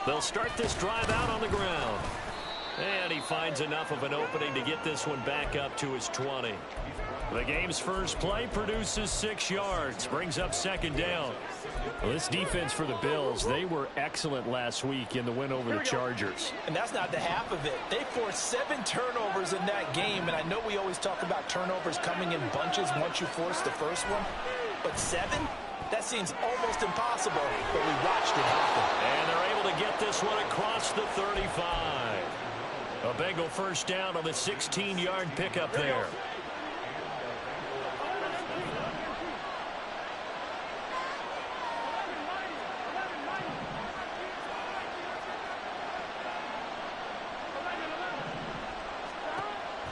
They'll start this drive out on the ground. And he finds enough of an opening to get this one back up to his 20. The game's first play produces 6 yards, brings up second down. Well, this defense for the Bills, they were excellent last week in the win over the Chargers. And that's not the half of it. They forced 7 turnovers in that game, and I know we always talk about turnovers coming in bunches once you force the first one, but 7? That seems almost impossible, but we watched it happen. And they're able to get this one across the 35. A Bengal first down on the 16-yard pickup there.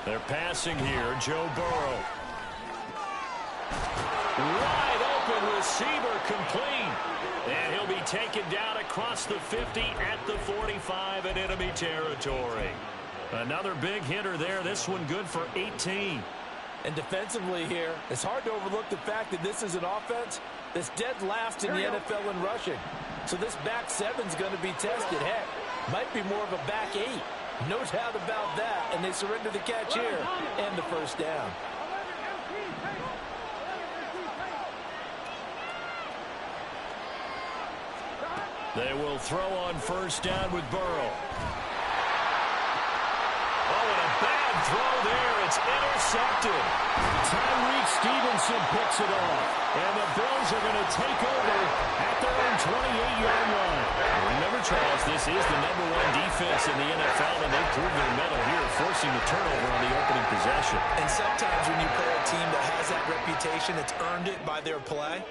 They're passing here. Joe Burrow. Wide open receiver complete. And he'll be taken down across the 50 at the 45 in enemy territory. Another big hitter there. This one good for 18. And defensively here, it's hard to overlook the fact that this is an offense that's dead last in the NFL in rushing. So this back 7's going to be tested. Heck, might be more of a back 8. No doubt about that. And they surrender the catch here and the first down. They will throw on first down with Burrow. Oh, and a bad throw there. It's intercepted. Tyreek Stevenson picks it off. And the Bills are going to take over at their own 28-yard line. Remember, Charles, this is the #1 defense in the NFL, and they prove their mettle here, forcing the turnover on the opening possession. And sometimes when you play a team that has that reputation, it's earned it by their play.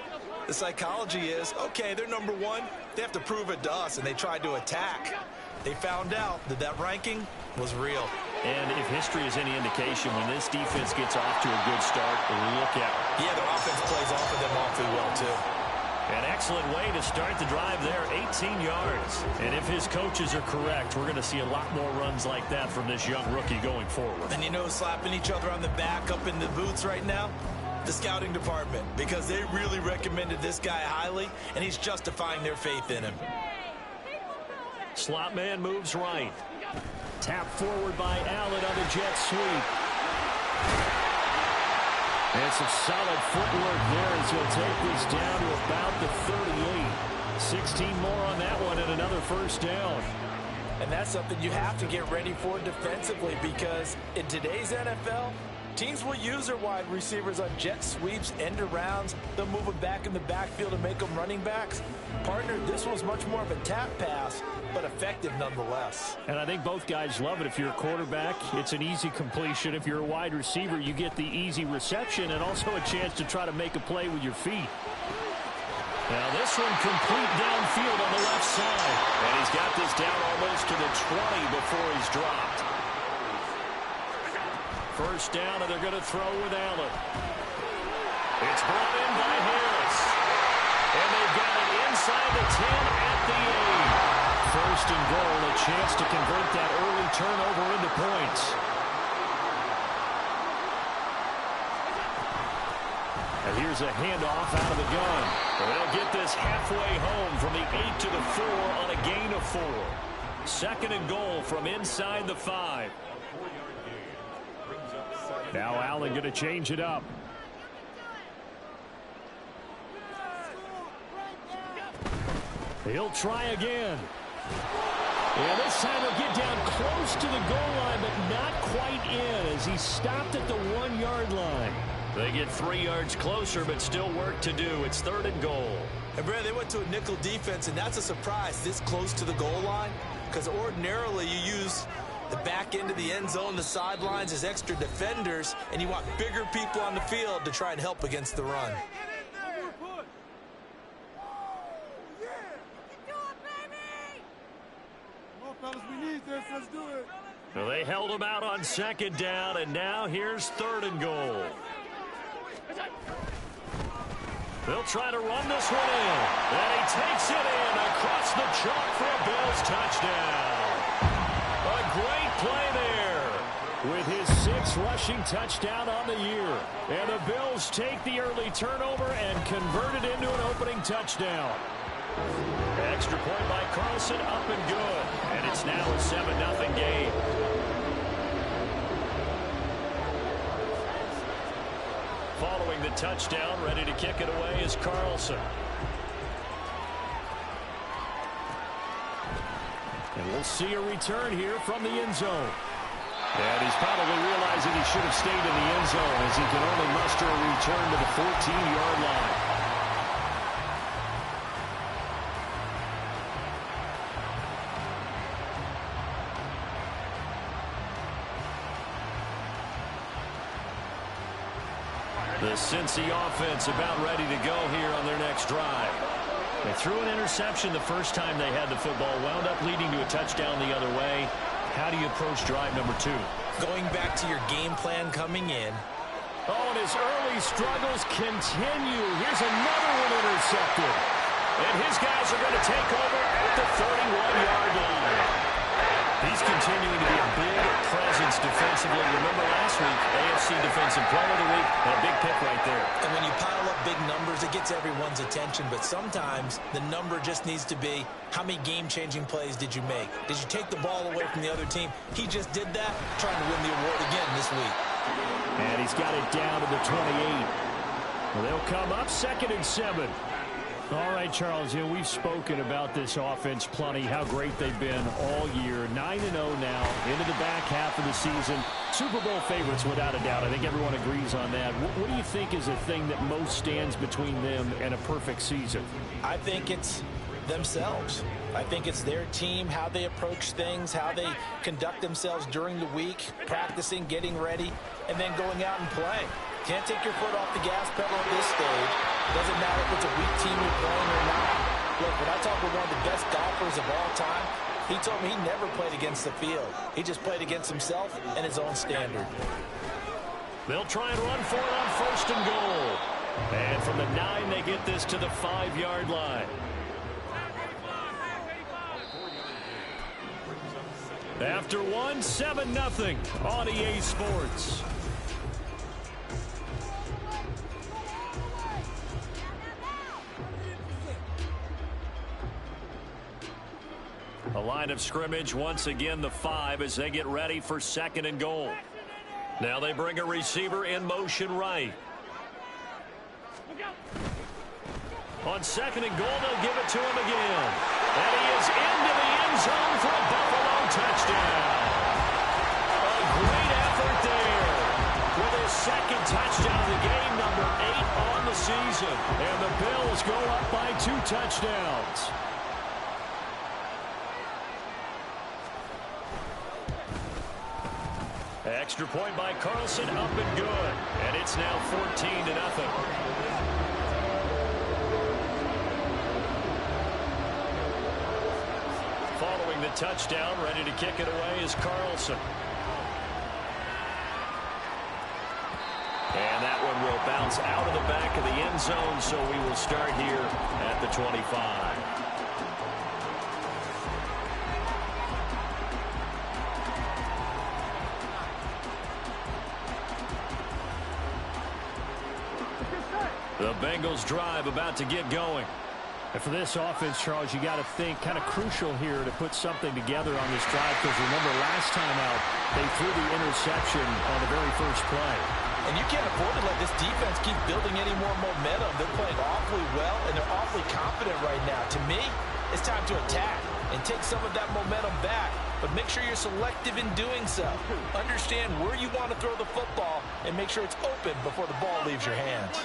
The psychology is, okay, they're #1. They have to prove it to us, and they tried to attack. They found out that that ranking was real. And if history is any indication, when this defense gets off to a good start, look out. Yeah, their offense plays off of them awfully well, too. An excellent way to start the drive there, 18 yards. And if his coaches are correct, we're going to see a lot more runs like that from this young rookie going forward. And you know, slapping each other on the back up in the boots right now? The scouting department, because they really recommended this guy highly, and he's justifying their faith in him. Slot man moves right. Tap forward by Allen on the jet sweep. And some solid footwork there as he'll take this down to about the 38. 16 more on that one and another first down. And that's something you have to get ready for defensively, because in today's NFL, teams will use their wide receivers on jet sweeps, end arounds. They'll move them back in the backfield and make them running backs. Partner, this was much more of a tap pass, but effective nonetheless. And I think both guys love it. If you're a quarterback, it's an easy completion. If you're a wide receiver, you get the easy reception and also a chance to try to make a play with your feet. Now this one complete downfield on the left side. And he's got this down almost to the 20 before he's dropped. First down, and they're going to throw with Allen. It's brought in by Harris. And they've got it inside the 10 at the 8. First and goal, a chance to convert that early turnover into points. And here's a handoff out of the gun. And they'll get this halfway home from the 8 to the 4 on a gain of 4. Second and goal from inside the 5. Now Allen going to change it up. He'll try again. And this time he'll get down close to the goal line, but not quite in as he stopped at the 1-yard line. They get 3 yards closer, but still work to do. It's third and goal. And, Brad, they went to a nickel defense, and that's a surprise this close to the goal line, because ordinarily you use the back end of the end zone, the sidelines as extra defenders, and you want bigger people on the field to try and help against the run. Well, they held him out on second down, and now here's third and goal. They'll try to run this one in, and he takes it in across the chalk for a Bills touchdown. A great play there. With his 6th rushing touchdown on the year. And the Bills take the early turnover and convert it into an opening touchdown. Extra point by Carlson, up and good. And it's now a 7-0 game. Following the touchdown, ready to kick it away is Carlson. And we'll see a return here from the end zone. And he's probably realizing he should have stayed in the end zone as he can only muster a return to the 14-yard line. The Cincy offense about ready to go here on their next drive. They threw an interception the first time they had the football, wound up leading to a touchdown the other way. How do you approach drive number 2? Going back to your game plan coming in. Oh, and his early struggles continue. Here's another one intercepted. And his guys are going to take over at the 31-yard line. He's continuing to be a big presence defensively. Remember last week, AFC Defensive Player of the Week, and a big pick right there. And when you pile up big numbers, it gets everyone's attention. But sometimes the number just needs to be, how many game-changing plays did you make? Did you take the ball away from the other team? He just did that, trying to win the award again this week. And he's got it down to the 28. Well, they'll come up 2nd and 7. All right, Charles, we've spoken about this offense plenty, how great they've been all year. 9-0 now, into the back half of the season. Super Bowl favorites, without a doubt. I think everyone agrees on that. What do you think is the thing that most stands between them and a perfect season? I think it's themselves. I think it's their team, how they approach things, how they conduct themselves during the week, practicing, getting ready, and then going out and playing. Can't take your foot off the gas pedal at this stage. Doesn't matter if it's a weak team you're playing or not. Look, when I talk with one of the best golfers of all time, he told me he never played against the field. He just played against himself and his own standard. They'll try and run for it on 1st and goal. And from the 9, they get this to the 5-yard line. After 1, 7-0 on EA Sports. A line of scrimmage, once again the 5 as they get ready for 2nd and goal. Now they bring a receiver in motion right. On 2nd and goal, they'll give it to him again. And he is into the end zone for a Buffalo touchdown. A great effort there with his 2nd touchdown of the game, number 8 on the season. And the Bills go up by 2 touchdowns. Extra point by Carlson, up and good. And it's now 14-0. Following the touchdown, ready to kick it away is Carlson. And that one will bounce out of the back of the end zone, so we will start here at the 25. The Bengals drive about to get going. And for this offense, Charles, you got to think kind of crucial here to put something together on this drive, because remember last time out they threw the interception on the very first play. And you can't afford to let this defense keep building any more momentum. They're playing awfully well, and they're awfully confident right now. To me, it's time to attack and take some of that momentum back, but make sure you're selective in doing so. Understand where you want to throw the football and make sure it's open before the ball leaves your hands.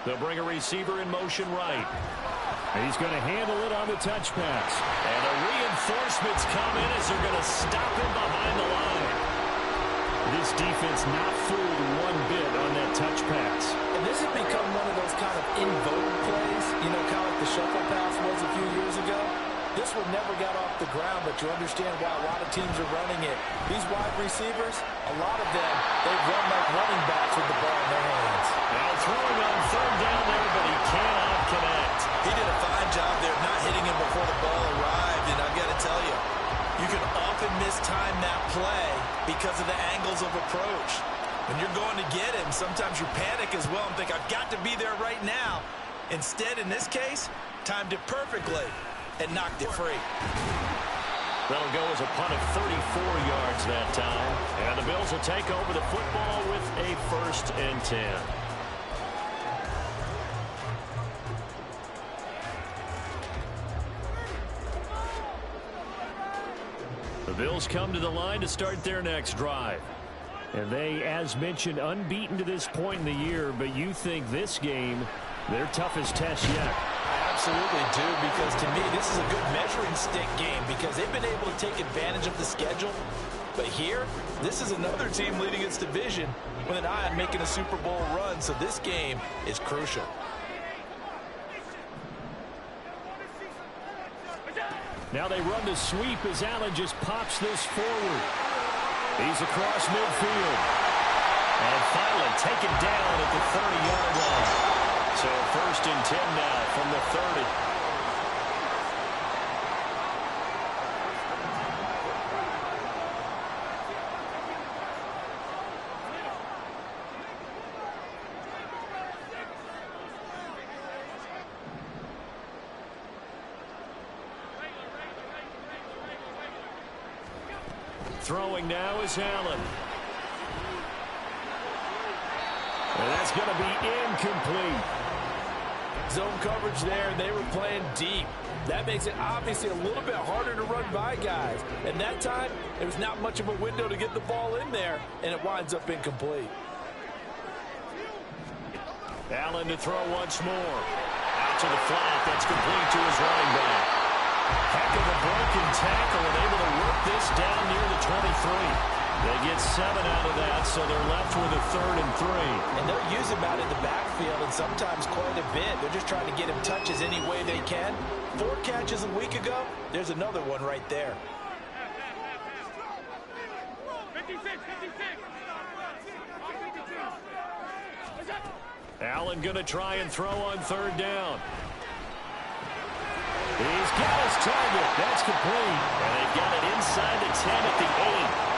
They'll bring a receiver in motion right. And he's going to handle it on the touch pass. And the reinforcements come in as they're going to stop him behind the line. This defense not fooled one bit on that touch pass. And this has become one of those kind of in vogue plays, kind of like the shuffle pass was a few years ago. This one never got off the ground, but you understand why a lot of teams are running it. These wide receivers, a lot of them, they run like running backs with the ball in their hands. Now throwing on 3rd down there, but he cannot connect. He did a fine job there of not hitting him before the ball arrived, and I've got to tell you, you can often mistime that play because of the angles of approach. When you're going to get him, sometimes you panic as well and think, I've got to be there right now. Instead, in this case, timed it perfectly and knocked it free. That'll go as a punt of 34 yards that time. And the Bills will take over the football with a 1st and 10. The Bills come to the line to start their next drive. And they, as mentioned, unbeaten to this point in the year, but you think this game, their toughest test yet. I absolutely do, because to me, this is a good measuring stick game because they've been able to take advantage of the schedule. But here, this is another team leading its division with an eye on making a Super Bowl run, so this game is crucial. Now they run the sweep as Allen just pops this forward. He's across midfield. And finally taken down at the 30-yard line. So 1st and 10 now from the 30. Throwing now is Allen. And that's going to be incomplete. Zone coverage there, and they were playing deep. That makes it obviously a little bit harder to run by guys. And that time, there was not much of a window to get the ball in there, and it winds up incomplete. Allen to throw once more. Out to the flat. That's complete to his running back. Heck of a broken tackle and able to work this down near the 23. They get 7 out of that, so they're left with a 3rd and 3. And they'll use him out in the backfield, and sometimes quite a bit. They're just trying to get him touches any way they can. 4 catches a week ago. There's another one right there. 56. Allen going to try and throw on 3rd down. He's got his target. That's complete. And they've got it inside the 10 at the 8.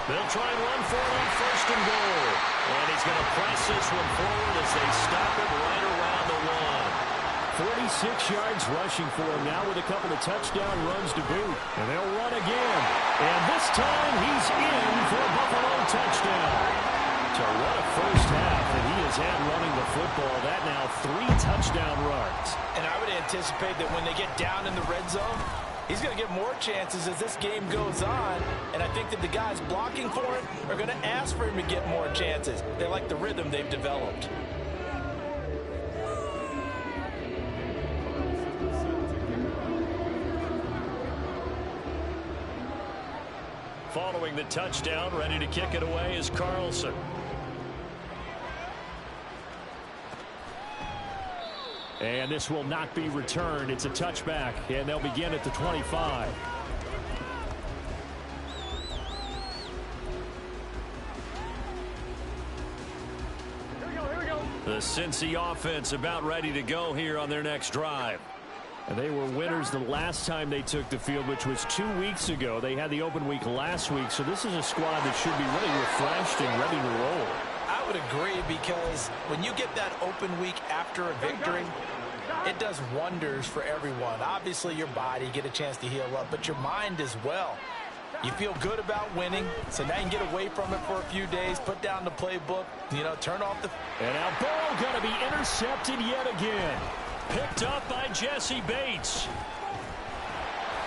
They'll try and run for it on 1st and goal. And he's going to press this one forward as they stop it right around the 1. 46 yards rushing for him now with a couple of touchdown runs to boot. And they'll run again. And this time he's in for a Buffalo touchdown. So what a first half that he has had running the football. That now 3 touchdown runs. And I would anticipate that when they get down in the red zone, he's going to get more chances as this game goes on. And I think that the guys blocking for him are going to ask for him to get more chances. They like the rhythm they've developed. Following the touchdown, ready to kick it away is Carlson. And this will not be returned. It's a touchback, and they'll begin at the 25. Here we go. The Cincy offense about ready to go here on their next drive. And they were winners the last time they took the field, which was 2 weeks ago. They had the open week last week, so this is a squad that should be really refreshed and ready to roll. I would agree, because when you get that open week after a victory, it does wonders for everyone. Obviously, your body, get a chance to heal up, but your mind as well. You feel good about winning, so now you can get away from it for a few days, put down the playbook, turn off the... And now Burrow going to be intercepted yet again. Picked up by Jesse Bates.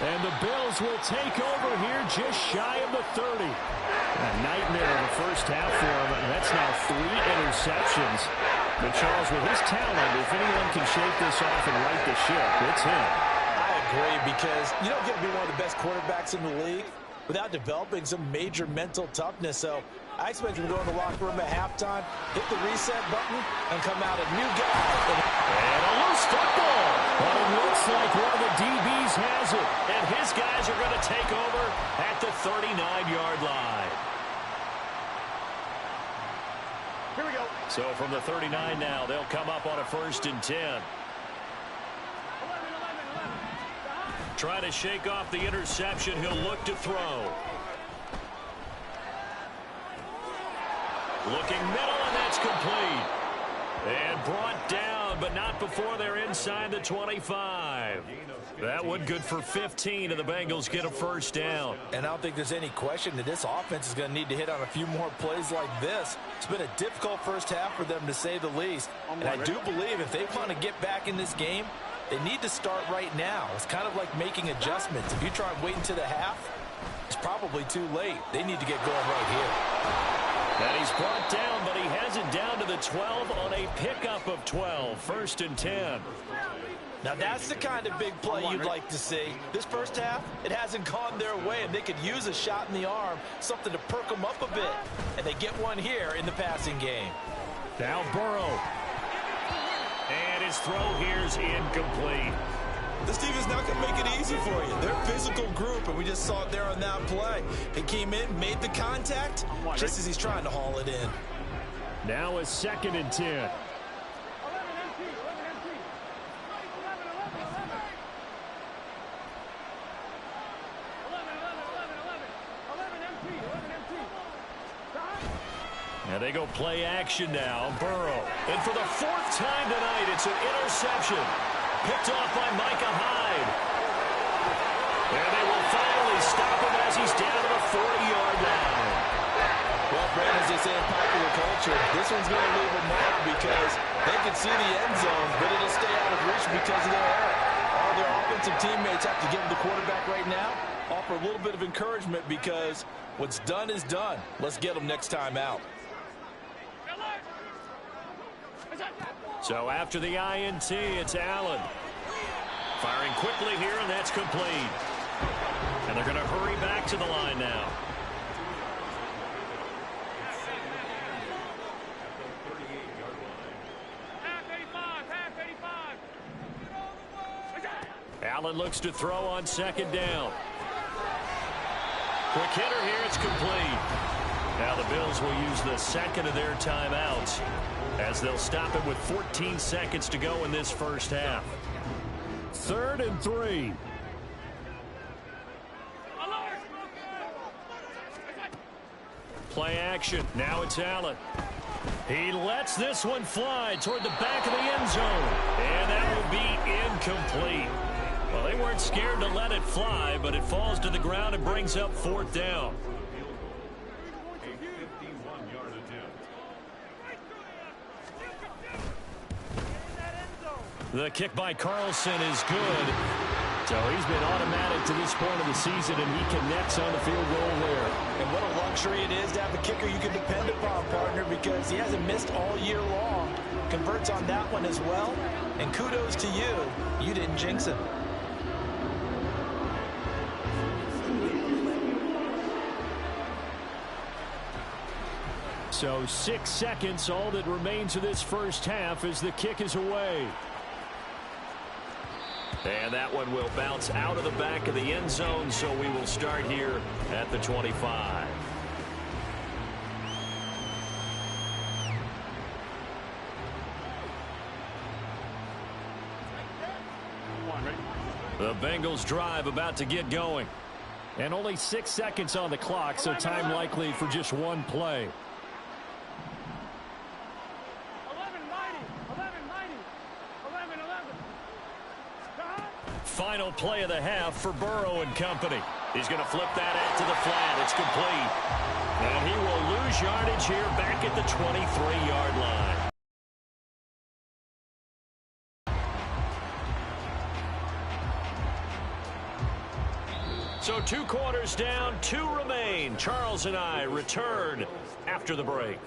And the Bills will take over here just shy of the 30. A nightmare in the first half for him. That's now 3 interceptions. But Charles, with his talent, if anyone can shake this off and right the ship, it's him. I agree, because you don't get to be one of the best quarterbacks in the league without developing some major mental toughness. So I expect him to go in the locker room at halftime, hit the reset button, and come out a new guy. And a loose football. But it looks like one of the DBs has it. And his guys are going to take over at the 39-yard line. Here we go. So from the 39 now, they'll come up on a 1st and 10. 11. Trying to shake off the interception. He'll look to throw. Looking middle, and that's complete. And brought down, but not before they're inside the 25. That one good for 15, and the Bengals get a first down. And I don't think there's any question that this offense is going to need to hit on a few more plays like this. It's been a difficult first half for them, to say the least. And I do believe if they want to get back in this game, they need to start right now. It's kind of like making adjustments. If you try and wait until the half, it's probably too late. They need to get going right here. And he's brought down, but he has it down to the 12 on a pickup of 12. First and 10. Now that's the kind of big play you'd like to see. This first half, it hasn't gone their way, and they could use a shot in the arm, something to perk them up a bit. And they get one here in the passing game. Now Burrow. And his throw here's incomplete. This team is not going to make it easy for you. They're a physical group, and we just saw it there on that play. He came in, made the contact, just as he's trying to haul it in. Now a second and 10. And they go play action now. Burrow. And for the fourth time tonight, it's an interception. Picked off by Micah Hyde. And they will finally stop him as he's down to the 40-yard line. Well, Brandon, as they say in popular culture, this one's going to leave a mark because they can see the end zone, but it'll stay out of reach because of their error. All their offensive teammates have to give the quarterback right now, offer a little bit of encouragement because what's done is done. Let's get them next time out. So after the INT, it's Allen. Firing quickly here, and that's complete. And they're going to hurry back to the line now. Allen looks to throw on second down. Quick hitter here, it's complete. Now the Bills will use the second of their timeouts as they'll stop it with 14 seconds to go in this first half. 3rd and 3. Play action. Now it's Allen. He lets this one fly toward the back of the end zone. And that will be incomplete. Well, they weren't scared to let it fly, but it falls to the ground and brings up 4th down. The kick by Carlson is good. So he's been automatic to this point of the season, and he connects on the field goal there. And what a luxury it is to have a kicker you can depend upon, partner, because he hasn't missed all year long. Converts on that one as well. And kudos to you. You didn't jinx him. So 6 seconds, all that remains of this first half as the kick is away. And that one will bounce out of the back of the end zone, so we will start here at the 25. The Bengals drive about to get going. And only 6 seconds on the clock, so time likely for just one play. Final play of the half for Burrow and company. He's going to flip that out to the flat. It's complete. And he will lose yardage here back at the 23-yard line. So 2 quarters down, 2 remain. Charles and I return after the break.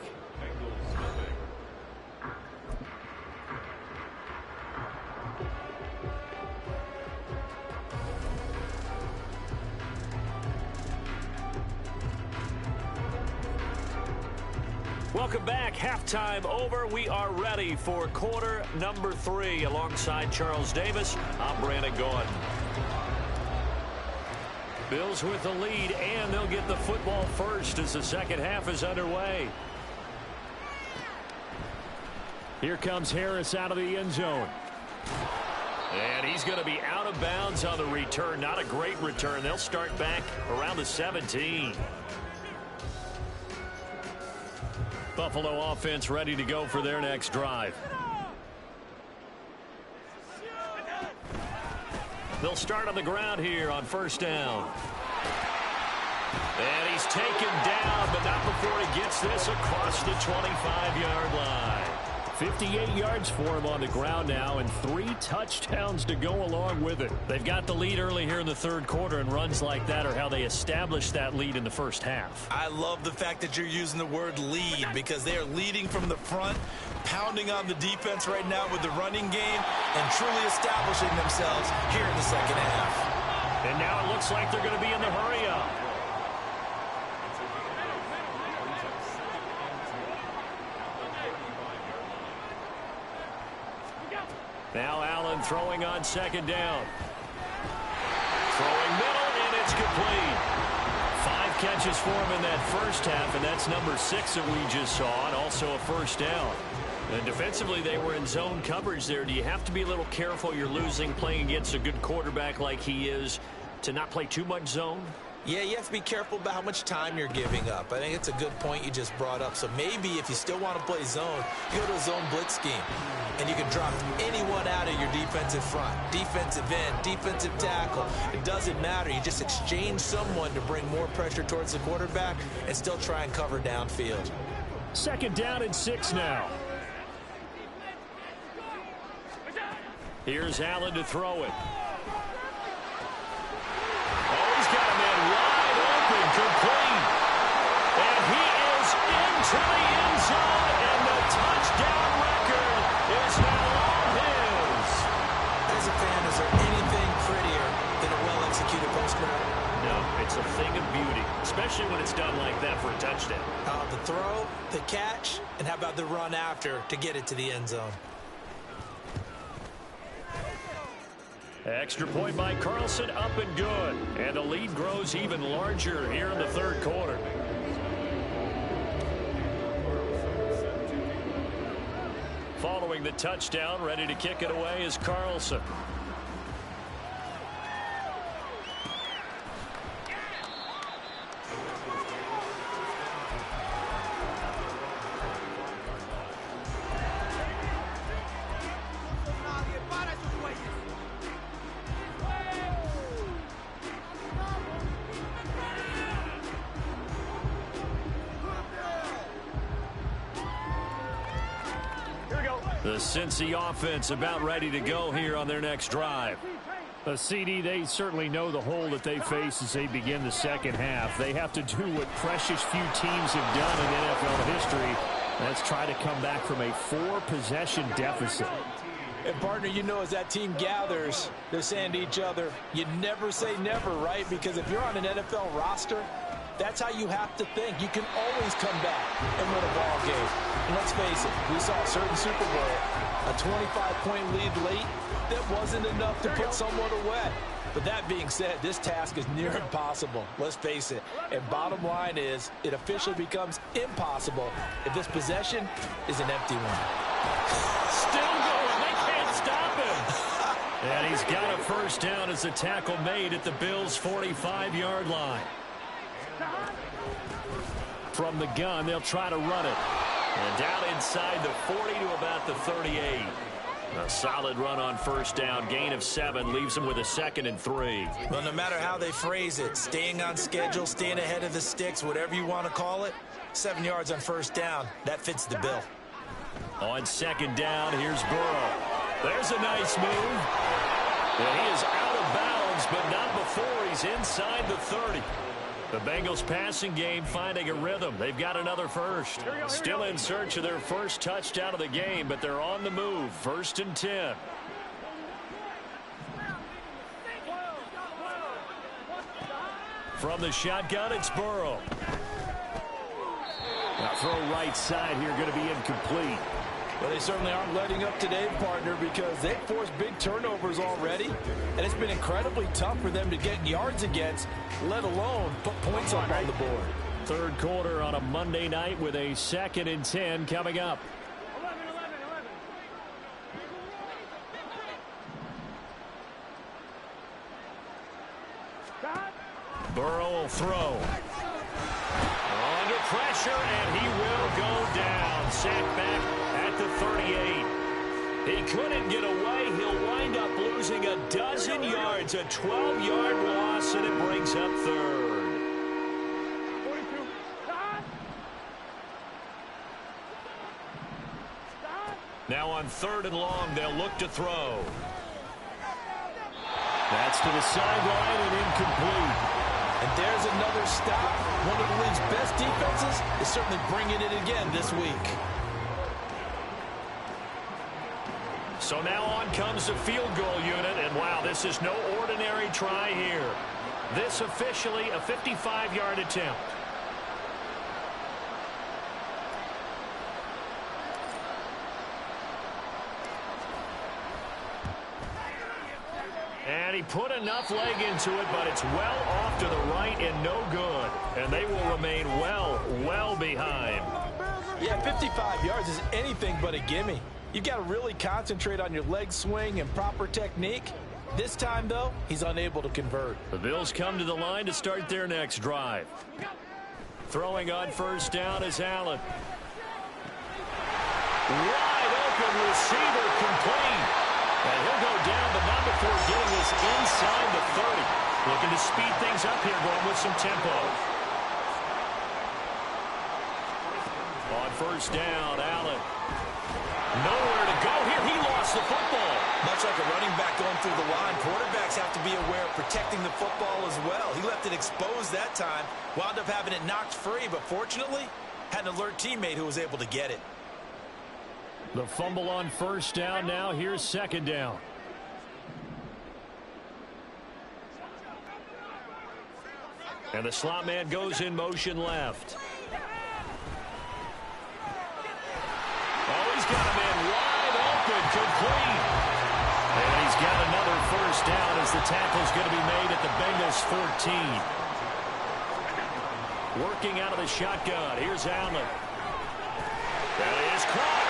Welcome back. Halftime over. We are ready for quarter number 3. Alongside Charles Davis, I'm Brandon Gaudin. Bills with the lead, and they'll get the football first as the second half is underway. Here comes Harris out of the end zone. And he's going to be out of bounds on the return. Not a great return. They'll start back around the 17. Buffalo offense ready to go for their next drive. They'll start on the ground here on first down. And he's taken down, but not before he gets this across the 25-yard line. 58 yards for him on the ground now, and 3 touchdowns to go along with it. They've got the lead early here in the third quarter, and runs like that are how they establish that lead in the first half. I love the fact that you're using the word lead, because they are leading from the front, pounding on the defense right now with the running game, and truly establishing themselves here in the second half. And now it looks like they're going to be in the hurry-up. Now Allen throwing on second down. Throwing middle, and it's complete. 5 catches for him in that first half, and that's number 6 that we just saw, and also a first down. And defensively, they were in zone coverage there. Do you have to be a little careful? You're losing playing against a good quarterback like he is to not play too much zone? Yeah, you have to be careful about how much time you're giving up. I think it's a good point you just brought up. So maybe if you still want to play zone, you go to a zone blitz scheme. And you can drop anyone out of your defensive front. Defensive end, defensive tackle. It doesn't matter. You just exchange someone to bring more pressure towards the quarterback and still try and cover downfield. Second down and 6 now. Here's Allen to throw it. He's got a man wide open, complete. And he is into the end zone, and the touchdown record is now all his. As a fan, is there anything prettier than a well-executed post route? No, it's a thing of beauty, especially when it's done like that for a touchdown. The throw, the catch, and how about the run after to get it to the end zone? Extra point by Carlson, up and good. And the lead grows even larger here in the third quarter. Following the touchdown, ready to kick it away is Carlson. The Cincy offense about ready to go here on their next drive. CD, they certainly know the hole that they face as they begin the second half. They have to do what precious few teams have done in NFL history. That's try to come back from a 4-possession deficit. And, partner, you know, as that team gathers, they're saying to each other, you never say never, right? Because if you're on an NFL roster, that's how you have to think. You can always come back and win a ball game. And let's face it, we saw a certain Super Bowl, a 25-point lead late that wasn't enough to put someone away. But that being said, this task is near impossible. Let's face it. And bottom line is, it officially becomes impossible if this possession is an empty one. Still going. They can't stop him. And he's got a first down as the tackle made at the Bills' 45-yard line. From the gun, they'll try to run it. And down inside the 40 to about the 38. A solid run on first down. Gain of 7 leaves them with a 2nd and 3. Well, no matter how they phrase it, staying on schedule, staying ahead of the sticks, whatever you want to call it, 7 yards on first down, that fits the bill. On second down, here's Burrow. There's a nice move. And he is out of bounds, but not before he's inside the 30. The Bengals passing game finding a rhythm. They've got another first. Still in search of their first touchdown of the game, but they're on the move. 1st and 10. From the shotgun, it's Burrow. Now throw right side here, going to be incomplete. Well, they certainly aren't letting up today, partner, because they've forced big turnovers already, and it's been incredibly tough for them to get yards against, let alone put points up on the board. Third quarter on a Monday night with a 2nd and 10 coming up. Burrow will throw. Under pressure, and he will go down. Sacked back at the 38. He couldn't get away. He'll wind up losing a dozen yards, a 12-yard loss, and it brings up third. 42. Stop. Stop. Now on 3rd and long, they'll look to throw. That's to the sideline and incomplete. And there's another stop. One of the league's best defenses is certainly bringing it again this week. So now on comes the field goal unit, and wow, this is no ordinary try here. This officially a 55-yard attempt. And he put enough leg into it, but it's well off to the right and no good. And they will remain well behind. Yeah, 55 yards is anything but a gimme. You've got to really concentrate on your leg swing and proper technique. This time, though, he's unable to convert. The Bills come to the line to start their next drive. Throwing on 1st down is Allen. Wide open receiver complete. And he'll go down, but not before getting this inside the 30. Looking to speed things up here, going with some tempo. On 1st down, Allen. Nowhere to go here. He lost the football. Much like a running back going through the line, quarterbacks have to be aware of protecting the football as well. He left it exposed that time, wound up having it knocked free, but fortunately, had an alert teammate who was able to get it. The fumble on 1st down now. Here's 2nd down. And the slot man goes in motion left. Oh, he's got a man wide open, complete. And he's got another 1st down as the tackle's going to be made at the Bengals 14. Working out of the shotgun. Here's Allen. That is caught.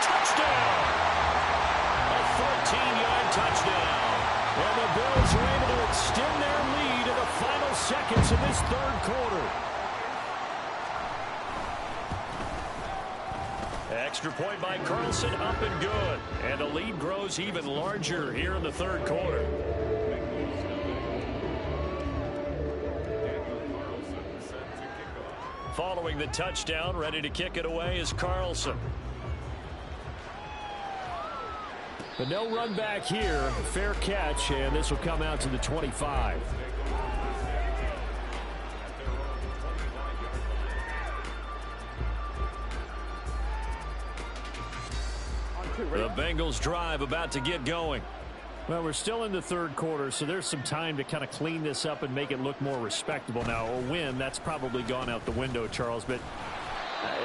Touchdown. A 14-yard touchdown. And the Bills are able to extend their lead in the final seconds of this 3rd quarter. Extra point by Carlson, up and good. And the lead grows even larger here in the 3rd quarter. Following the touchdown, ready to kick it away is Carlson. But no run back here. Fair catch, and this will come out to the 25. The Bengals drive about to get going. Well, we're still in the 3rd quarter, so there's some time to kind of clean this up and make it look more respectable. Now, a win, that's probably gone out the window, Charles, but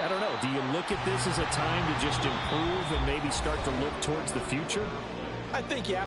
I don't know. Do you look at this as a time to just improve and maybe start to look towards the future? I think you have